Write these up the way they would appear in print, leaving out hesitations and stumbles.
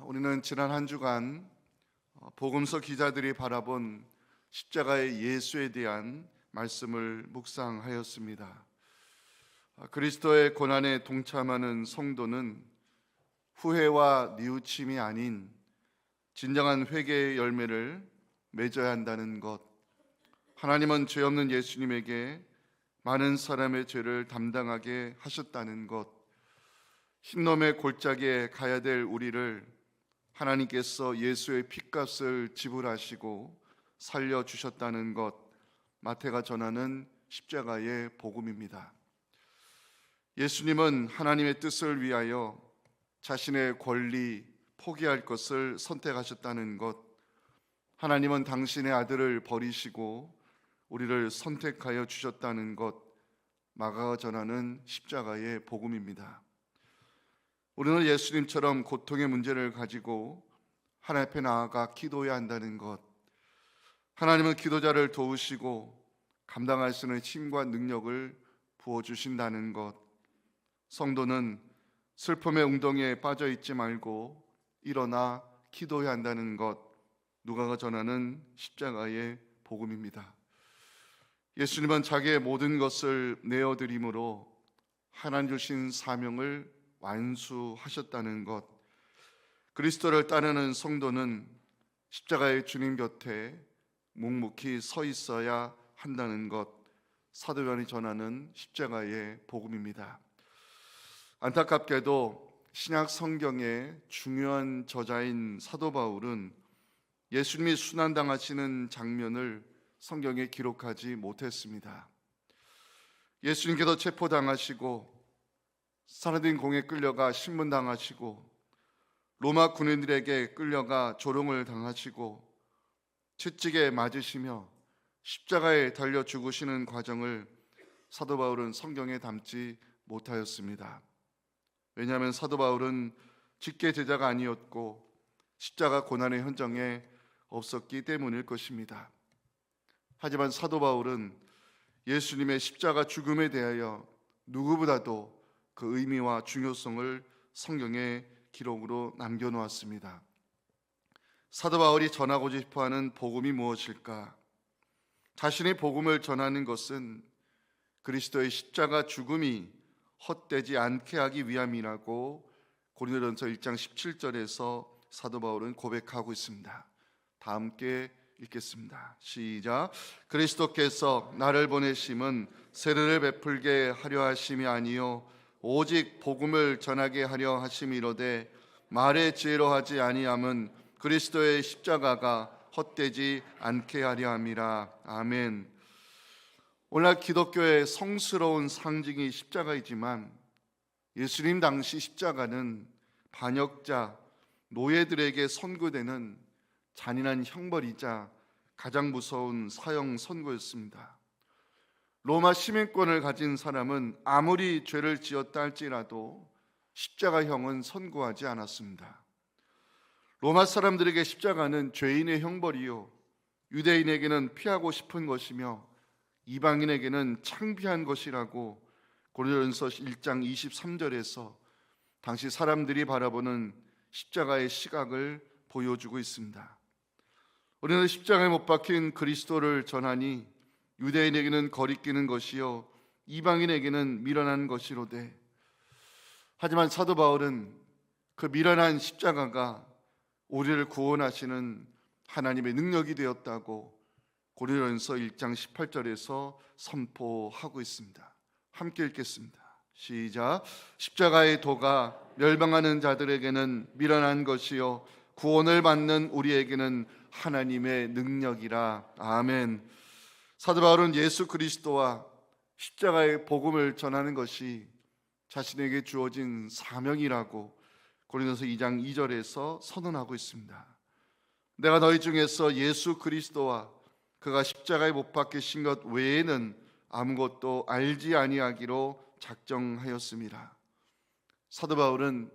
우리는 지난 한 주간 복음서 기자들이 바라본 십자가의 예수에 대한 말씀을 묵상하였습니다. 그리스도의 고난에 동참하는 성도는 후회와 뉘우침이 아닌 진정한 회개의 열매를 맺어야 한다는 것, 하나님은 죄 없는 예수님에게 많은 사람의 죄를 담당하게 하셨다는 것, 흰놈의 골짜기에 가야 될 우리를 하나님께서 예수의 핏값을 지불하시고 살려주셨다는 것, 마태가 전하는 십자가의 복음입니다. 예수님은 하나님의 뜻을 위하여 자신의 권리 포기할 것을 선택하셨다는 것, 하나님은 당신의 아들을 버리시고 우리를 선택하여 주셨다는 것, 마가가 전하는 십자가의 복음입니다. 우리는 예수님처럼 고통의 문제를 가지고 하나님 앞에 나아가 기도해야 한다는 것, 하나님은 기도자를 도우시고 감당할 수 있는 힘과 능력을 부어주신다는 것, 성도는 슬픔의 웅덩이에 빠져 있지 말고 일어나 기도해야 한다는 것, 누가가 전하는 십자가의 복음입니다. 예수님은 자기의 모든 것을 내어드림으로 하나님 주신 사명을 완수하셨다는 것, 그리스도를 따르는 성도는 십자가의 주님 곁에 묵묵히 서 있어야 한다는 것, 사도 요한이 전하는 십자가의 복음입니다. 안타깝게도 신약 성경의 중요한 저자인 사도 바울은 예수님이 순환당하시는 장면을 성경에 기록하지 못했습니다. 예수님께서 체포당하시고 사르딘 공에 끌려가 신문당하시고 로마 군인들에게 끌려가 조롱을 당하시고 채찍에 맞으시며 십자가에 달려 죽으시는 과정을 사도 바울은 성경에 담지 못하였습니다. 왜냐하면 사도 바울은 직계 제자가 아니었고 십자가 고난의 현장에 없었기 때문일 것입니다. 하지만 사도 바울은 예수님의 십자가 죽음에 대하여 누구보다도 그 의미와 중요성을 성경의 기록으로 남겨놓았습니다. 사도 바울이 전하고자 싶어하는 복음이 무엇일까? 자신의 복음을 전하는 것은 그리스도의 십자가 죽음이 헛되지 않게 하기 위함이라고 고린도전서 1장 17절에서 사도 바울은 고백하고 있습니다. 다 함께 읽겠습니다. 시작. 그리스도께서 나를 보내심은 세례를 베풀게 하려 하심이 아니요 오직 복음을 전하게 하려 하심이로되 말의 지혜로 하지 아니함은 그리스도의 십자가가 헛되지 않게 하려 함이라. 아멘. 오늘날 기독교의 성스러운 상징이 십자가이지만 예수님 당시 십자가는 반역자, 노예들에게 선고되는 잔인한 형벌이자 가장 무서운 사형 선고였습니다. 로마 시민권을 가진 사람은 아무리 죄를 지었다 할지라도 십자가형은 선고하지 않았습니다. 로마 사람들에게 십자가는 죄인의 형벌이요 유대인에게는 피하고 싶은 것이며 이방인에게는 창피한 것이라고 고린도전서 1장 23절에서 당시 사람들이 바라보는 십자가의 시각을 보여주고 있습니다. 우리는 십자가에 못 박힌 그리스도를 전하니 유대인에게는 거리끼는 것이요 이방인에게는 미련한 것이로되, 하지만 사도 바울은 그 미련한 십자가가 우리를 구원하시는 하나님의 능력이 되었다고 고린도전서 1장 18절에서 선포하고 있습니다. 함께 읽겠습니다. 시작. 십자가의 도가 멸망하는 자들에게는 미련한 것이요 구원을 받는 우리에게는 하나님의 능력이라. 아멘. 사도 바울은 예수 그리스도와 십자가의 복음을 전하는 것이 자신에게 주어진 사명이라고 고린도서 2장 2절에서 선언하고 있습니다. 내가 너희 중에서 예수 그리스도와 그가 십자가에 못 박히신 것 외에는 아무것도 알지 아니하기로 작정하였습니다. 사도 바울은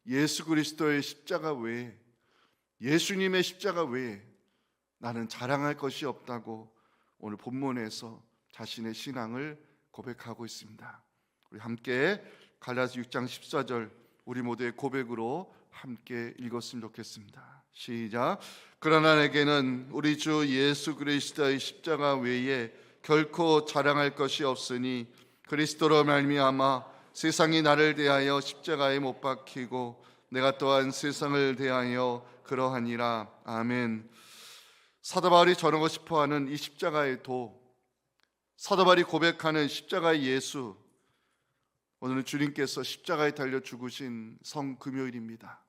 예수 그리스도의 십자가 외에, 예수님의 십자가 외에 나는 자랑할 것이 없다고 오늘 본문에서 자신의 신앙을 고백하고 있습니다. 우리 함께 갈라디아 6장 14절 우리 모두의 고백으로 함께 읽었으면 좋겠습니다. 시작. 그러나 내게는 우리 주 예수 그리스도의 십자가 외에 결코 자랑할 것이 없으니 그리스도로 말미암아 세상이 나를 대하여 십자가에 못 박히고 내가 또한 세상을 대하여 그러하니라. 아멘. 사도 바울이 전하고 싶어하는 이 십자가의 도, 사도 바울이 고백하는 십자가의 예수, 오늘은 주님께서 십자가에 달려 죽으신 성금요일입니다.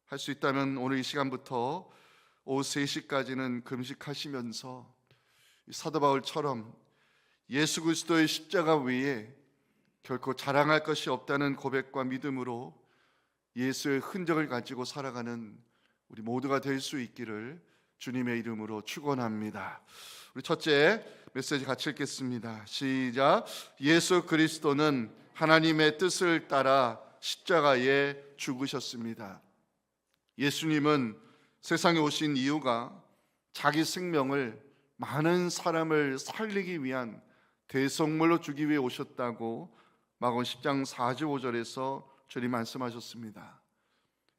할 수 있다면 오늘 이 시간부터 오후 3시까지는 금식하시면서 사도 바울처럼 예수 그리스도의 십자가 외에 결코 자랑할 것이 없다는 고백과 믿음으로 예수의 흔적을 가지고 살아가는 우리 모두가 될 수 있기를 주님의 이름으로 축원합니다. 우리 첫째 메시지 같이 읽겠습니다. 시작. 예수 그리스도는 하나님의 뜻을 따라 십자가에 죽으셨습니다. 예수님은 세상에 오신 이유가 자기 생명을 많은 사람을 살리기 위한 대속물로 주기 위해 오셨다고 마가복음 10장 45절에서 주님 말씀하셨습니다.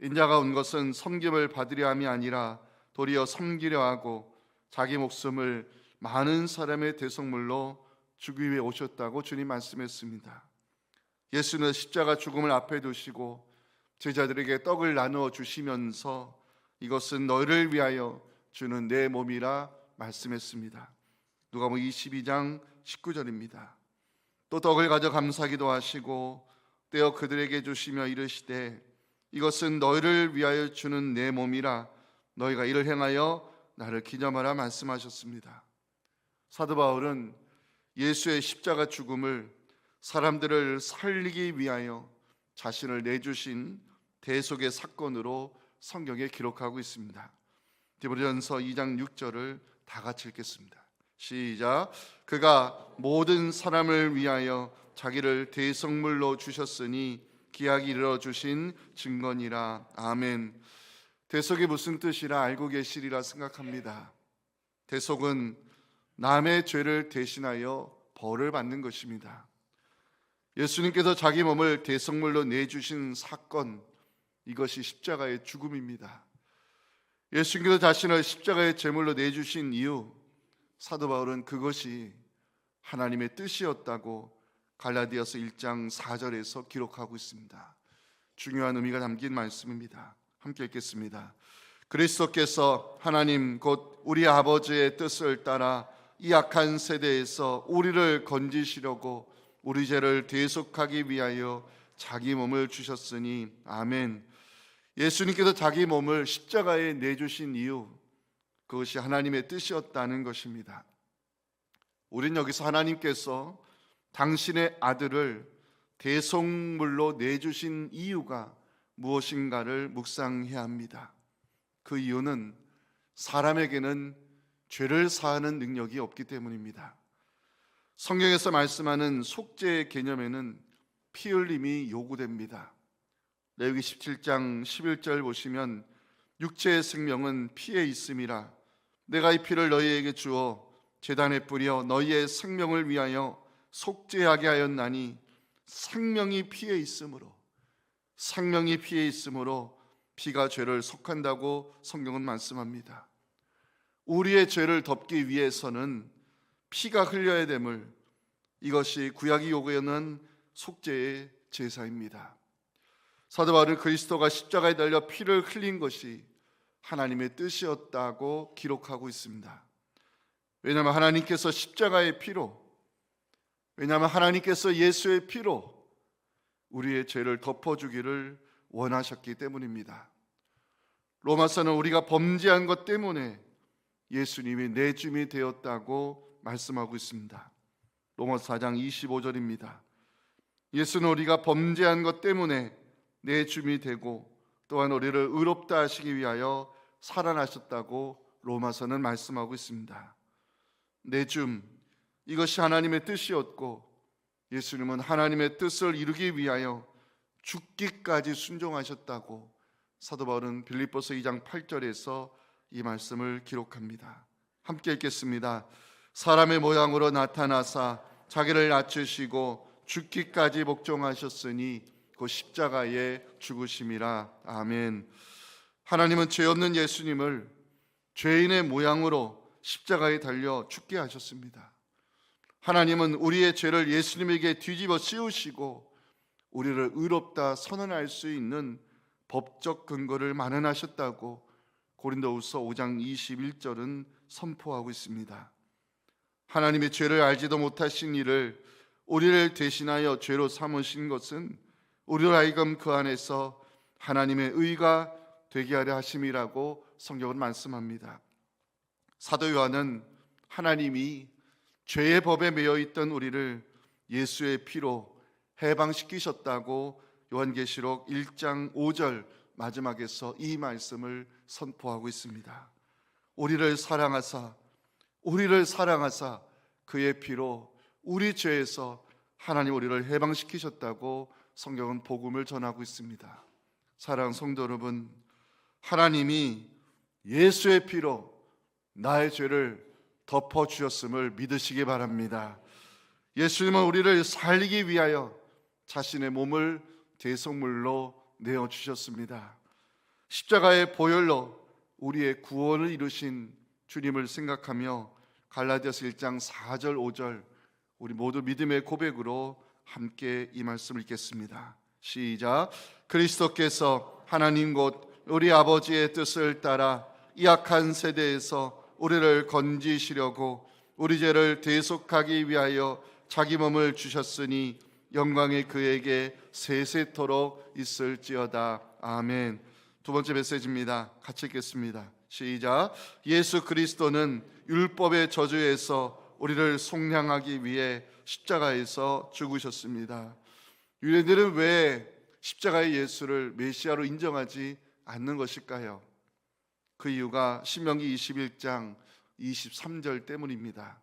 인자가 온 것은 섬김을 받으려 함이 아니라 도리어 섬기려 하고 자기 목숨을 많은 사람의 대속물로 주기 위해 오셨다고 주님 말씀했습니다. 예수는 십자가 죽음을 앞에 두시고 제자들에게 떡을 나누어 주시면서 이것은 너희를 위하여 주는 내 몸이라 말씀했습니다. 누가복음 22장 19절입니다. 또 떡을 가져 감사기도 하시고 떼어 그들에게 주시며 이르시되 이것은 너희를 위하여 주는 내 몸이라 너희가 이를 행하여 나를 기념하라 말씀하셨습니다. 사도 바울은 예수의 십자가 죽음을 사람들을 살리기 위하여 자신을 내주신 대속의 사건으로 성경에 기록하고 있습니다. 디모데전서 2장 6절을 다 같이 읽겠습니다. 시작. 그가 모든 사람을 위하여 자기를 대속물로 주셨으니 기약이 이르러 주신 증거니라. 아멘. 대속이 무슨 뜻이라 알고 계시리라 생각합니다. 대속은 남의 죄를 대신하여 벌을 받는 것입니다. 예수님께서 자기 몸을 대속물로 내주신 사건, 이것이 십자가의 죽음입니다. 예수님께서 자신을 십자가의 제물로 내주신 이유, 사도 바울은 그것이 하나님의 뜻이었다고 갈라디아서 1장 4절에서 기록하고 있습니다. 중요한 의미가 담긴 말씀입니다. 함께 읽겠습니다. 그리스도께서 하나님 곧 우리 아버지의 뜻을 따라 이 악한 세대에서 우리를 건지시려고 우리 죄를 대속하기 위하여 자기 몸을 주셨으니 아멘. 예수님께서 자기 몸을 십자가에 내주신 이유, 그것이 하나님의 뜻이었다는 것입니다. 우린 여기서 하나님께서 당신의 아들을 대속물로 내주신 이유가 무엇인가를 묵상해야 합니다. 그 이유는 사람에게는 죄를 사하는 능력이 없기 때문입니다. 성경에서 말씀하는 속죄의 개념에는 피 흘림이 요구됩니다. 레위기 17장 11절 보시면 육체의 생명은 피에 있음이라 내가 이 피를 너희에게 주어 제단에 뿌려 너희의 생명을 위하여 속죄하게 하였나니 생명이 피에 있으므로 피가 죄를 속한다고 성경은 말씀합니다. 우리의 죄를 덮기 위해서는 피가 흘려야 됨을, 이것이 구약이 요구하는 속죄의 제사입니다. 사도 바울은 그리스도가 십자가에 달려 피를 흘린 것이 하나님의 뜻이었다고 기록하고 있습니다. 왜냐하면 하나님께서 십자가의 피로, 하나님께서 예수의 피로 우리의 죄를 덮어주기를 원하셨기 때문입니다. 로마서는 우리가 범죄한 것 때문에 예수님이 내줌이 되었다고 말씀하고 있습니다. 로마서 4장 25절입니다. 예수는 우리가 범죄한 것 때문에 내줌이 되고 또한 우리를 의롭다 하시기 위하여 살아나셨다고 로마서는 말씀하고 있습니다. 내줌, 이것이 하나님의 뜻이었고 예수님은 하나님의 뜻을 이루기 위하여 죽기까지 순종하셨다고 사도 바울은 빌립보서 2장 8절에서 이 말씀을 기록합니다. 함께 읽겠습니다. 사람의 모양으로 나타나사 자기를 낮추시고 죽기까지 복종하셨으니 그 십자가의 죽으심이라. 아멘. 하나님은 죄 없는 예수님을 죄인의 모양으로 십자가에 달려 죽게 하셨습니다. 하나님은 우리의 죄를 예수님에게 뒤집어 씌우시고 우리를 의롭다 선언할 수 있는 법적 근거를 마련하셨다고 고린도후서 5장 21절은 선포하고 있습니다. 하나님의 죄를 알지도 못하신 이를 우리를 대신하여 죄로 삼으신 것은 우리를 하여금 그 안에서 하나님의 의가 되게 하려 하심이라고 성경은 말씀합니다. 사도 요한은 하나님이 죄의 법에 매여 있던 우리를 예수의 피로 해방시키셨다고 요한계시록 1장 5절 마지막에서 이 말씀을 선포하고 있습니다. 우리를 사랑하사 그의 피로 우리 죄에서 하나님 우리를 해방시키셨다고 성경은 복음을 전하고 있습니다. 사랑하는 성도 여러분, 하나님이 예수의 피로 나의 죄를 덮어주셨음을 믿으시기 바랍니다. 예수님은 우리를 살리기 위하여 자신의 몸을 대속물로 내어주셨습니다. 십자가의 보혈로 우리의 구원을 이루신 주님을 생각하며 갈라디아서 1장 4절 5절 우리 모두 믿음의 고백으로 함께 이 말씀을 읽겠습니다. 시작. 그리스도께서 하나님 곧 우리 아버지의 뜻을 따라 이 악한 세대에서 우리를 건지시려고 우리 죄를 대속하기 위하여 자기 몸을 주셨으니 영광이 그에게 세세토록 있을지어다. 아멘. 두 번째 메시지입니다. 같이 읽겠습니다. 시작. 예수 그리스도는 율법의 저주에서 우리를 속량하기 위해 십자가에서 죽으셨습니다. 유대인들은 왜 십자가의 예수를 메시아로 인정하지 않는 것일까요? 그 이유가 신명기 21장 23절 때문입니다.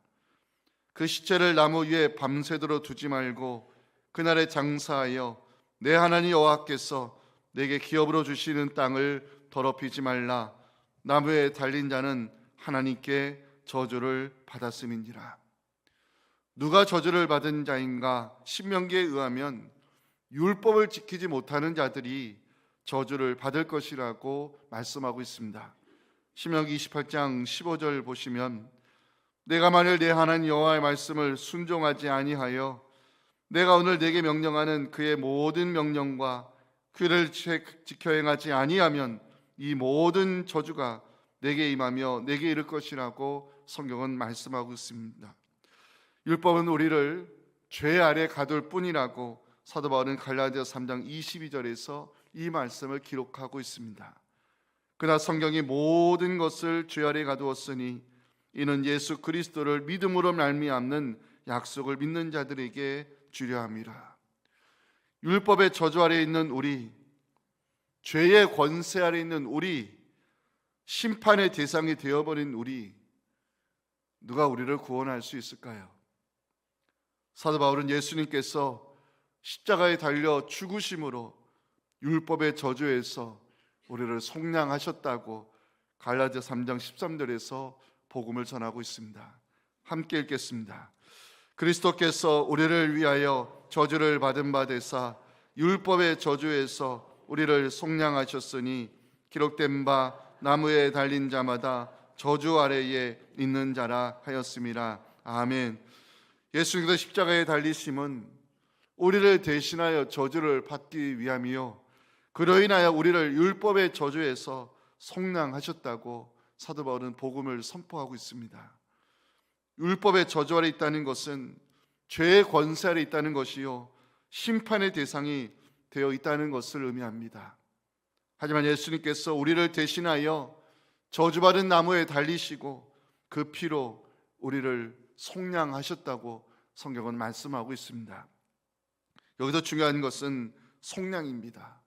그 시체를 나무 위에 밤새도록 두지 말고 그날에 장사하여 내 하나님 여호와께서 내게 기업으로 주시는 땅을 더럽히지 말라. 나무에 달린 자는 하나님께 저주를 받았음이니라. 누가 저주를 받은 자인가? 신명기에 의하면 율법을 지키지 못하는 자들이 저주를 받을 것이라고 말씀하고 있습니다. 신명기 28장 15절 보시면 내가 만일 내 하나님 여호와의 말씀을 순종하지 아니하여 내가 오늘 내게 명령하는 그의 모든 명령과 그를 지켜 행하지 아니하면 이 모든 저주가 내게 임하며 내게 이를 것이라고 성경은 말씀하고 있습니다. 율법은 우리를 죄 아래 가둘 뿐이라고 사도 바울은 갈라디아서 3장 22절에서 이 말씀을 기록하고 있습니다. 그러나 성경이 모든 것을 죄 아래 가두었으니 이는 예수 그리스도를 믿음으로 말미암는 약속을 믿는 자들에게 주려 함이라. 율법의 저주 아래 있는 우리, 죄의 권세 아래 있는 우리, 심판의 대상이 되어버린 우리, 누가 우리를 구원할 수 있을까요? 사도 바울은 예수님께서 십자가에 달려 죽으심으로 율법의 저주에서 우리를 속량하셨다고 갈라디아서 3장 13절에서 복음을 전하고 있습니다. 함께 읽겠습니다. 그리스도께서 우리를 위하여 저주를 받은 바 되사 율법의 저주에서 우리를 속량하셨으니 기록된 바 나무에 달린 자마다 저주 아래에 있는 자라 하였음이라. 아멘. 예수님께서 십자가에 달리심은 우리를 대신하여 저주를 받기 위함이요 그로 인하여 우리를 율법의 저주에서 속량하셨다고 사도 바울은 복음을 선포하고 있습니다. 율법의 저주 아래 있다는 것은 죄의 권세 아래 있다는 것이요 심판의 대상이 되어 있다는 것을 의미합니다. 하지만 예수님께서 우리를 대신하여 저주받은 나무에 달리시고 그 피로 우리를 속량하셨다고 성경은 말씀하고 있습니다. 여기서 중요한 것은 속량입니다.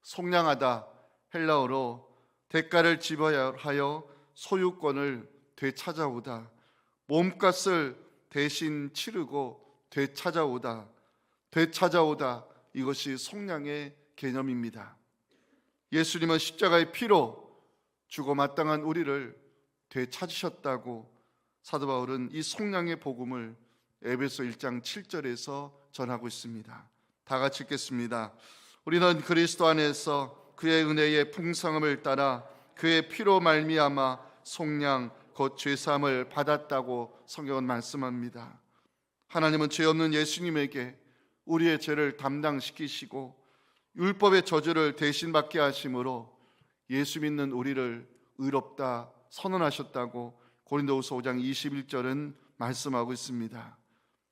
속량하다, 헬라어로 대가를 지불하여 소유권을 되찾아오다, 몸값을 대신 치르고 되찾아오다, 이것이 속량의 개념입니다. 예수님은 십자가의 피로 죽어 마땅한 우리를 되찾으셨다고 사도 바울은 이 속량의 복음을 에베소 1장 7절에서 전하고 있습니다. 다 같이 읽겠습니다. 우리는 그리스도 안에서 그의 은혜의 풍성함을 따라 그의 피로 말미암아 속량 곧 죄사함을 받았다고 성경은 말씀합니다. 하나님은 죄 없는 예수님에게 우리의 죄를 담당시키시고 율법의 저주를 대신 받게 하심으로 예수 믿는 우리를 의롭다 선언하셨다고 고린도후서 5장 21절은 말씀하고 있습니다.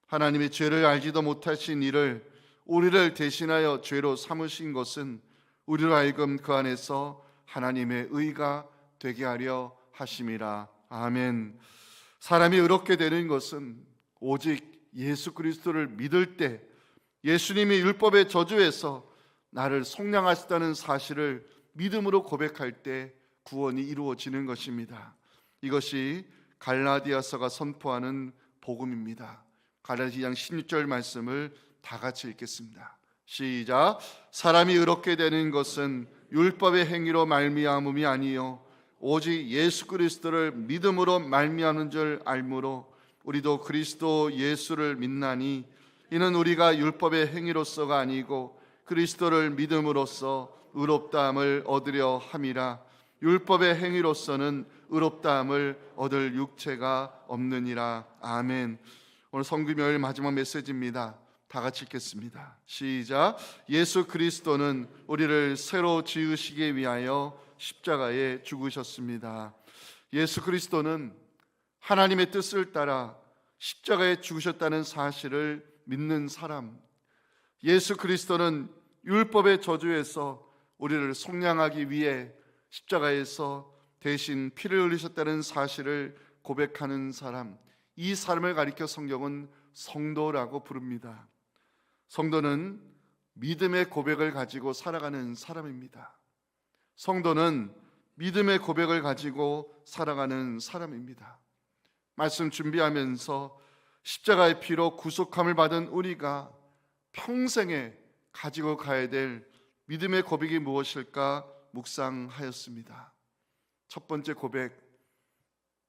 하나님이 죄를 알지도 못하신 이를 우리를 대신하여 죄로 삼으신 것은 우리로 하여금 그 안에서 하나님의 의가 되게 하려 하심이라. 아멘. 사람이 의롭게 되는 것은 오직 예수 그리스도를 믿을 때 예수님이 율법의 저주에서 나를 속량하셨다는 사실을 믿음으로 고백할 때 구원이 이루어지는 것입니다. 이것이 갈라디아서가 선포하는 복음입니다. 갈라디아 2장 16절 말씀을 다 같이 읽겠습니다. 시작. 사람이 의롭게 되는 것은 율법의 행위로 말미암음이 아니요 오직 예수 그리스도를 믿음으로 말미암는 줄 알므로 우리도 그리스도 예수를 믿나니 이는 우리가 율법의 행위로서가 아니고 그리스도를 믿음으로써 의롭다함을 얻으려 함이라. 율법의 행위로서는 의롭다함을 얻을 육체가 없느니라. 아멘. 오늘 성금요일 마지막 메시지입니다. 다 같이 읽겠습니다. 시작. 예수 그리스도는 우리를 새로 지으시기 위하여 십자가에 죽으셨습니다. 예수 그리스도는 하나님의 뜻을 따라 십자가에 죽으셨다는 사실을 믿는 사람, 예수 그리스도는 율법의 저주에서 우리를 속량하기 위해 십자가에서 대신 피를 흘리셨다는 사실을 고백하는 사람, 이 사람을 가리켜 성경은 성도라고 부릅니다. 성도는 믿음의 고백을 가지고 살아가는 사람입니다. 성도는 믿음의 고백을 가지고 살아가는 사람입니다. 말씀 준비하면서 십자가의 피로 구속함을 받은 우리가 평생에 가지고 가야 될 믿음의 고백이 무엇일까 묵상하였습니다. 첫 번째 고백,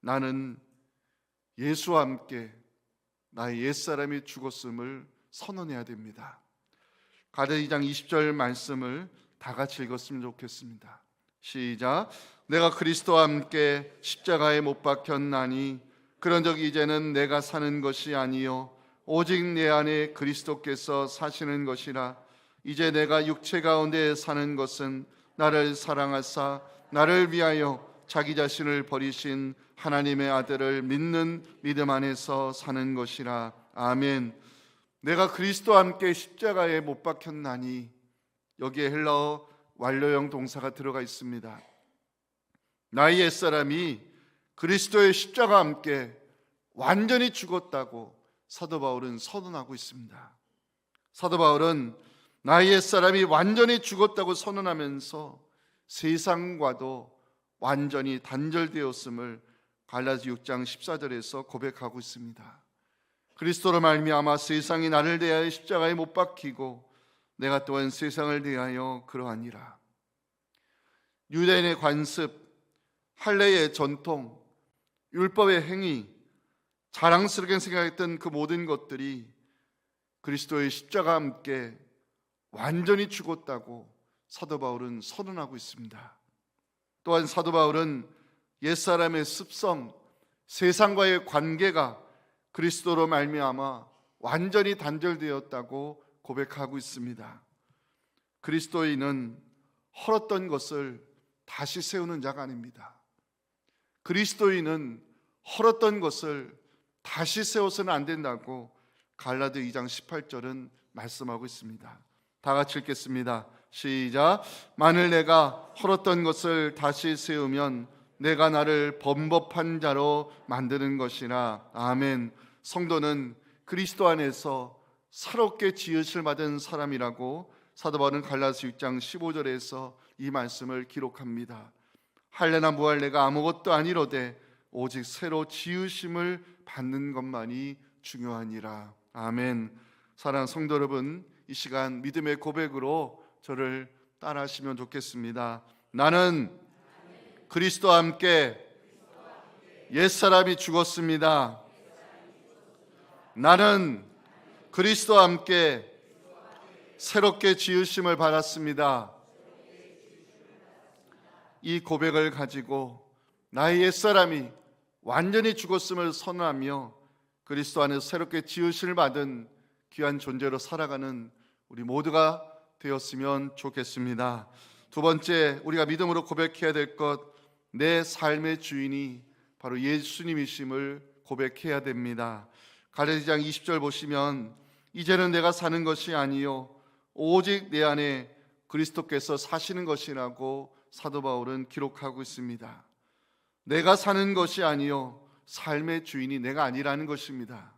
나는 예수와 함께 나의 옛사람이 죽었음을 선언해야 됩니다. 갈라디아 2장 20절 말씀을 다 같이 읽었으면 좋겠습니다. 시작. 내가 그리스도와 함께 십자가에 못 박혔나니 그런즉 이제는 내가 사는 것이 아니요 오직 내 안에 그리스도께서 사시는 것이라. 이제 내가 육체 가운데 사는 것은 나를 사랑하사 나를 위하여 자기 자신을 버리신 하나님의 아들을 믿는 믿음 안에서 사는 것이라. 아멘. 내가 그리스도와 함께 십자가에 못 박혔나니, 여기에 헬라어 완료형 동사가 들어가 있습니다. 나의 옛사람이 그리스도의 십자가와 함께 완전히 죽었다고 사도 바울은 선언하고 있습니다. 사도 바울은 나의 옛사람이 완전히 죽었다고 선언하면서 세상과도 완전히 단절되었음을 갈라디아 6장 14절에서 고백하고 있습니다. 그리스도로 말미암아 세상이 나를 대하여 십자가에 못 박히고 내가 또한 세상을 대하여 그러하니라. 유대인의 관습, 할례의 전통, 율법의 행위, 자랑스럽게 생각했던 그 모든 것들이 그리스도의 십자가와 함께 완전히 죽었다고 사도 바울은 선언하고 있습니다. 또한 사도 바울은 옛사람의 습성, 세상과의 관계가 그리스도로 말미암아 완전히 단절되었다고 고백하고 있습니다. 그리스도인은 헐었던 것을 다시 세우는 자가 아닙니다. 그리스도인은 헐었던 것을 다시 세워서는 안 된다고 갈라디아 2장 18절은 말씀하고 있습니다. 다 같이 읽겠습니다. 시작. 만일 내가 헐었던 것을 다시 세우면 내가 나를 범법한 자로 만드는 것이라. 아멘. 성도는 그리스도 안에서 새롭게 지으실 받은 사람이라고 사도 바울은 갈라디아 6장 15절에서 이 말씀을 기록합니다. 할례나 무할례가 아무것도 아니로되 오직 새로 지으심을 받는 것만이 중요하니라. 아멘. 사랑하는 성도 여러분, 이 시간 믿음의 고백으로 저를 따라하시면 좋겠습니다. 나는 그리스도와 함께 옛사람이 죽었습니다. 나는 그리스도와 함께 새롭게 지으심을 받았습니다. 이 고백을 가지고 나의 옛사람이 완전히 죽었음을 선언하며 그리스도 안에서 새롭게 지으심을 받은 귀한 존재로 살아가는 우리 모두가 되었으면 좋겠습니다. 두 번째, 우리가 믿음으로 고백해야 될 것, 내 삶의 주인이 바로 예수님이심을 고백해야 됩니다. 갈라디아서 20절 보시면 이제는 내가 사는 것이 아니요 오직 내 안에 그리스도께서 사시는 것이라고 사도 바울은 기록하고 있습니다. 내가 사는 것이 아니요 삶의 주인이 내가 아니라는 것입니다.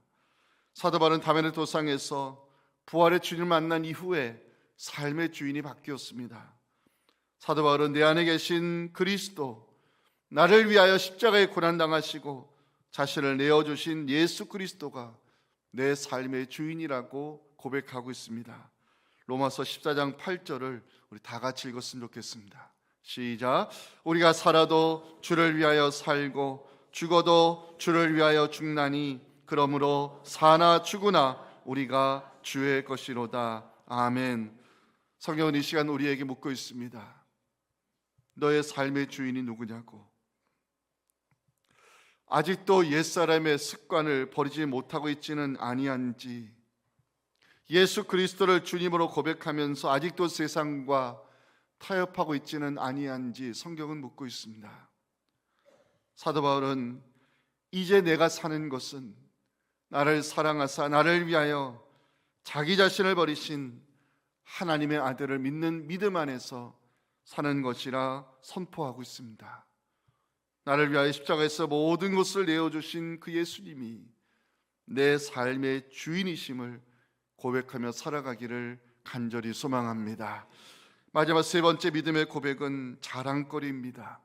사도 바울은 다메섹 도상에서 부활의 주님을 만난 이후에 삶의 주인이 바뀌었습니다. 사도 바울은 내 안에 계신 그리스도, 나를 위하여 십자가에 고난당하시고 자신을 내어주신 예수 그리스도가 내 삶의 주인이라고 고백하고 있습니다. 로마서 14장 8절을 우리 다 같이 읽었으면 좋겠습니다. 시작. 우리가 살아도 주를 위하여 살고 죽어도 주를 위하여 죽나니 그러므로 사나 죽으나 우리가 주의 것이로다. 아멘. 성경은 이 시간 우리에게 묻고 있습니다. 너의 삶의 주인이 누구냐고. 아직도 옛사람의 습관을 버리지 못하고 있지는 아니한지, 예수 그리스도를 주님으로 고백하면서 아직도 세상과 타협하고 있지는 아니한지 성경은 묻고 있습니다. 사도 바울은 이제 내가 사는 것은 나를 사랑하사 나를 위하여 자기 자신을 버리신 하나님의 아들을 믿는 믿음 안에서 사는 것이라 선포하고 있습니다. 나를 위하여 십자가에서 모든 것을 내어주신 그 예수님이 내 삶의 주인이심을 고백하며 살아가기를 간절히 소망합니다. 마지막 세 번째 믿음의 고백은 자랑거리입니다.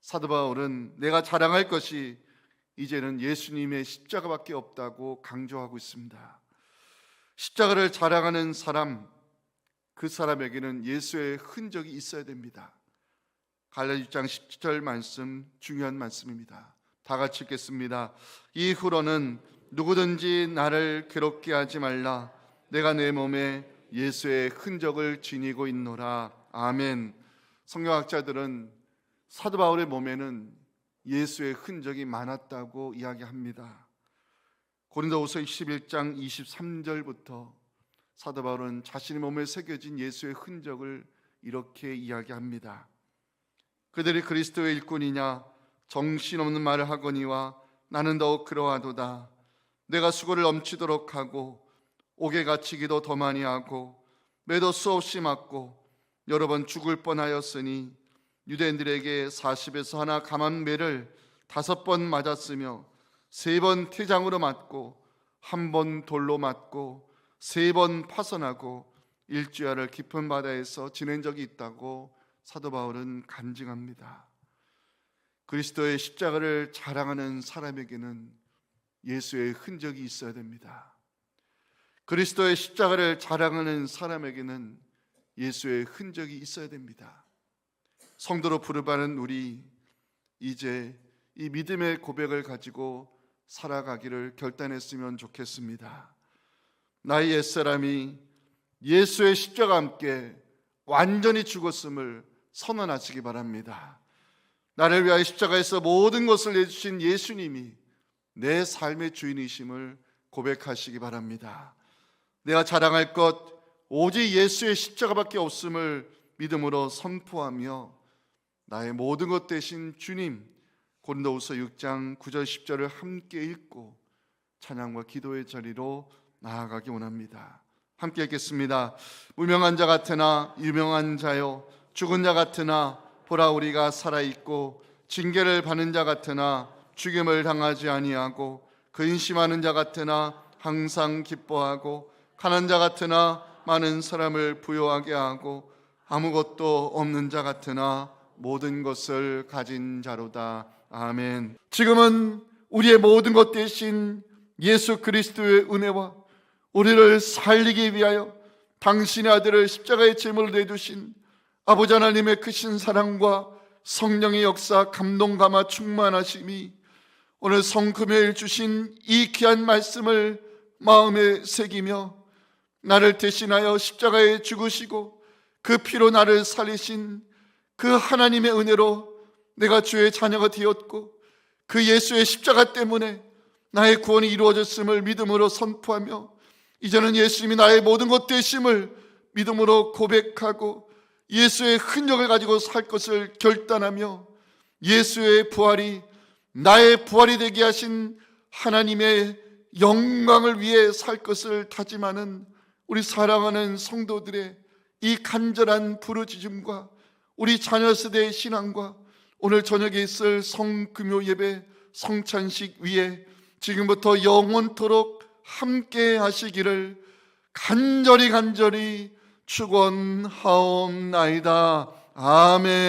사도 바울은 내가 자랑할 것이 이제는 예수님의 십자가밖에 없다고 강조하고 있습니다. 십자가를 자랑하는 사람, 그 사람에게는 예수의 흔적이 있어야 됩니다. 갈라디아서 6장 17절 말씀, 중요한 말씀입니다. 다 같이 읽겠습니다. 이후로는 누구든지 나를 괴롭게 하지 말라. 내가 내 몸에 예수의 흔적을 지니고 있노라. 아멘. 성경학자들은 사도 바울의 몸에는 예수의 흔적이 많았다고 이야기합니다. 고린도후서 11장 23절부터 사도 바울은 자신의 몸에 새겨진 예수의 흔적을 이렇게 이야기합니다. 그들이 그리스도의 일꾼이냐 정신없는 말을 하거니와 나는 더욱 그러하도다. 내가 수고를 넘치도록 하고 옥에 갇히기도 더 많이 하고 매도 수없이 맞고 여러 번 죽을 뻔하였으니 유대인들에게 40에서 하나 감한 매를 5번 맞았으며 3번 태장으로 맞고 1번 돌로 맞고 3번 파선하고 일주야를 깊은 바다에서 지낸 적이 있다고 사도 바울은 간증합니다. 그리스도의 십자가를 자랑하는 사람에게는 예수의 흔적이 있어야 됩니다. 그리스도의 십자가를 자랑하는 사람에게는 예수의 흔적이 있어야 됩니다. 성도로 부르받는 우리, 이제 이 믿음의 고백을 가지고 살아가기를 결단했으면 좋겠습니다. 나의 옛사람이 예수의 십자가와 함께 완전히 죽었음을 선언하시기 바랍니다. 나를 위하여 십자가에서 모든 것을 내주신 예수님이 내 삶의 주인이심을 고백하시기 바랍니다. 내가 자랑할 것 오직 예수의 십자가밖에 없음을 믿음으로 선포하며 나의 모든 것 되신 주님, 고린도후서 6장 9절 10절을 함께 읽고 찬양과 기도의 자리로 나아가기 원합니다. 함께 읽겠습니다. 무명한 자 같으나 유명한 자요, 죽은 자 같으나 보라 우리가 살아있고, 징계를 받는 자 같으나 죽임을 당하지 아니하고, 근심하는 자 같으나 항상 기뻐하고, 가난한 자 같으나 많은 사람을 부요하게 하고, 아무것도 없는 자 같으나 모든 것을 가진 자로다. 아멘. 지금은 우리의 모든 것 대신 예수 그리스도의 은혜와 우리를 살리기 위하여 당신의 아들을 십자가의 제물로 내두신 아버지 하나님의 크신 사랑과 성령의 역사, 감동, 감화, 충만하심이 오늘 성금요일 주신 이 귀한 말씀을 마음에 새기며 나를 대신하여 십자가에 죽으시고 그 피로 나를 살리신 그 하나님의 은혜로 내가 주의 자녀가 되었고, 그 예수의 십자가 때문에 나의 구원이 이루어졌음을 믿음으로 선포하며, 이제는 예수님이 나의 모든 것 되심을 믿음으로 고백하고 예수의 흔적을 가지고 살 것을 결단하며, 예수의 부활이 나의 부활이 되게 하신 하나님의 영광을 위해 살 것을 다짐하는 우리 사랑하는 성도들의 이 간절한 부르짖음과 우리 자녀 세대의 신앙과 오늘 저녁에 있을 성금요 예배 성찬식 위에 지금부터 영원토록 함께 하시기를 간절히 축원하옵나이다. 아멘.